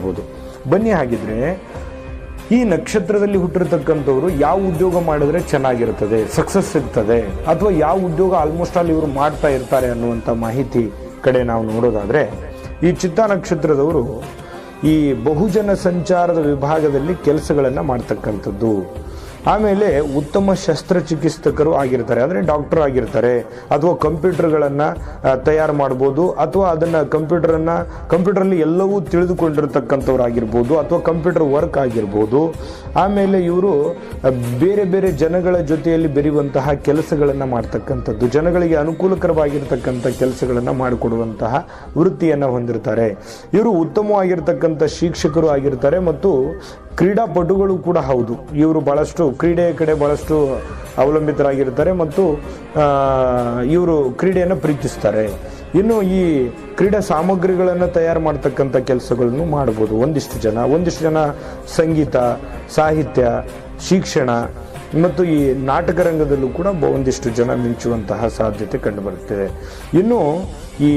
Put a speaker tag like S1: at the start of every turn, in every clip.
S1: ಆಗಿರ್ಬೋದು. ಬನ್ನಿ ಹಾಗಿದ್ರೆ ಈ ನಕ್ಷತ್ರದಲ್ಲಿ ಹುಟ್ಟಿರ್ತಕ್ಕಂಥವ್ರು ಯಾವ ಉದ್ಯೋಗ ಮಾಡಿದ್ರೆ ಚೆನ್ನಾಗಿರ್ತದೆ, ಸಕ್ಸಸ್ ಸಿಗ್ತದೆ, ಅಥವಾ ಯಾವ ಉದ್ಯೋಗ ಆಲ್ಮೋಸ್ಟ್ ಆಲ್ ಇವರು ಮಾಡ್ತಾ ಇರ್ತಾರೆ ಅನ್ನುವಂಥ ಮಾಹಿತಿ ಕಡೆ ನಾವು ನೋಡೋದಾದ್ರೆ, ಈ ಚಿತ್ತಾ ನಕ್ಷತ್ರದವರು ಈ ಬಹುಜನ ಸಂಚಾರದ ವಿಭಾಗದಲ್ಲಿ ಕೆಲಸಗಳನ್ನು ಮಾಡ್ತಕ್ಕಂಥದ್ದು. ಆಮೇಲೆ ಉತ್ತಮ ಶಸ್ತ್ರಚಿಕಿತ್ಸಕರು ಆಗಿರ್ತಾರೆ, ಅಂದರೆ ಡಾಕ್ಟರ್ ಆಗಿರ್ತಾರೆ, ಅಥವಾ ಕಂಪ್ಯೂಟರ್ಗಳನ್ನು ತಯಾರು ಮಾಡ್ಬೋದು, ಅಥವಾ ಅದನ್ನು ಕಂಪ್ಯೂಟರಲ್ಲಿ ಎಲ್ಲವೂ ತಿಳಿದುಕೊಂಡಿರ್ತಕ್ಕಂಥವ್ರು ಆಗಿರ್ಬೋದು, ಅಥವಾ ಕಂಪ್ಯೂಟರ್ ವರ್ಕ್ ಆಗಿರ್ಬೋದು. ಆಮೇಲೆ ಇವರು ಬೇರೆ ಬೇರೆ ಜನಗಳ ಜೊತೆಯಲ್ಲಿ ಬೆರೆಯುವಂತಹ ಕೆಲಸಗಳನ್ನು ಮಾಡ್ತಕ್ಕಂಥದ್ದು, ಜನಗಳಿಗೆ ಅನುಕೂಲಕರವಾಗಿರ್ತಕ್ಕಂಥ ಕೆಲಸಗಳನ್ನು ಮಾಡಿಕೊಡುವಂತಹ ವೃತ್ತಿಯನ್ನು ಹೊಂದಿರ್ತಾರೆ. ಇವರು ಉತ್ತಮವಾಗಿರ್ತಕ್ಕಂಥ ಶಿಕ್ಷಕರು ಆಗಿರ್ತಾರೆ ಮತ್ತು ಕ್ರೀಡಾಪಟುಗಳು ಕೂಡ ಹೌದು. ಇವರು ಬಹಳಷ್ಟು ಕ್ರೀಡೆಯ ಕಡೆ ಬಹಳಷ್ಟು ಅವಲಂಬಿತರಾಗಿರ್ತಾರೆ ಮತ್ತು ಇವರು ಕ್ರೀಡೆಯನ್ನು ಪ್ರೀತಿಸ್ತಾರೆ. ಇನ್ನು ಈ ಕ್ರೀಡಾ ಸಾಮಗ್ರಿಗಳನ್ನು ತಯಾರು ಮಾಡ್ತಕ್ಕಂಥ ಕೆಲಸಗಳನ್ನು ಮಾಡ್ಬೋದು ಒಂದಿಷ್ಟು ಜನ ಸಂಗೀತ, ಸಾಹಿತ್ಯ, ಶಿಕ್ಷಣ ಮತ್ತು ಈ ನಾಟಕ ರಂಗದಲ್ಲೂ ಕೂಡ ಒಂದಿಷ್ಟು ಜನ ಮಿಂಚುವಂತಹ ಸಾಧ್ಯತೆ ಕಂಡುಬರುತ್ತದೆ. ಇನ್ನು ಈ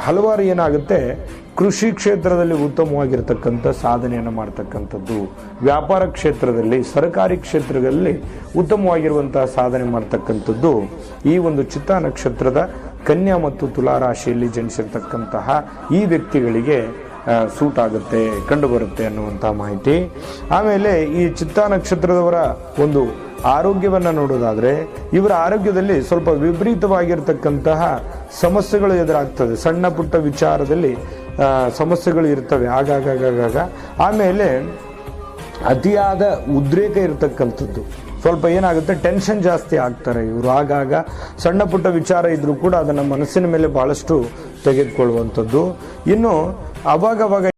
S1: ಹಲವಾರು ಏನಾಗುತ್ತೆ, ಕೃಷಿ ಕ್ಷೇತ್ರದಲ್ಲಿ ಉತ್ತಮವಾಗಿರ್ತಕ್ಕಂಥ ಸಾಧನೆಯನ್ನು ಮಾಡ್ತಕ್ಕಂಥದ್ದು, ವ್ಯಾಪಾರ ಕ್ಷೇತ್ರದಲ್ಲಿ, ಸರ್ಕಾರಿ ಕ್ಷೇತ್ರದಲ್ಲಿ ಉತ್ತಮವಾಗಿರುವಂತಹ ಸಾಧನೆ ಮಾಡ್ತಕ್ಕಂಥದ್ದು ಈ ಒಂದು ಚಿತ್ತಾ ನಕ್ಷತ್ರದ ಕನ್ಯಾ ಮತ್ತು ತುಲಾ ರಾಶಿಯಲ್ಲಿ ಜನಿಸಿರ್ತಕ್ಕಂತಹ ಈ ವ್ಯಕ್ತಿಗಳಿಗೆ ಸೂಟ್ ಆಗುತ್ತೆ, ಕಂಡುಬರುತ್ತೆ ಅನ್ನುವಂಥ ಮಾಹಿತಿ. ಆಮೇಲೆ ಈ ಚಿತ್ತಾ ನಕ್ಷತ್ರದವರ ಒಂದು ಆರೋಗ್ಯವನ್ನು ನೋಡೋದಾದರೆ, ಇವರ ಆರೋಗ್ಯದಲ್ಲಿ ಸ್ವಲ್ಪ ವಿಪರೀತವಾಗಿರ್ತಕ್ಕಂತಹ ಸಮಸ್ಯೆಗಳು ಎದುರಾಗ್ತದೆ. ಸಣ್ಣ ಪುಟ್ಟ ವಿಚಾರದಲ್ಲಿ ಸಮಸ್ಯೆಗಳು ಇರ್ತವೆ ಆಗಾಗ. ಆಮೇಲೆ ಅತಿಯಾದ ಉದ್ರೇಕ ಇರತಕ್ಕಂಥದ್ದು, ಸ್ವಲ್ಪ ಏನಾಗುತ್ತೆ, ಟೆನ್ಷನ್ ಜಾಸ್ತಿ ಆಗ್ತಾರೆ ಇವರು. ಆಗಾಗ ಸಣ್ಣ ಪುಟ್ಟ ವಿಚಾರ ಇದ್ರೂ ಕೂಡ ಅದನ್ನು ಮನಸ್ಸಿನ ಮೇಲೆ ಬಹಳಷ್ಟು ತೆಗೆದುಕೊಳ್ಳುವಂಥದ್ದು. ಇನ್ನು ಅವಾಗವಾಗ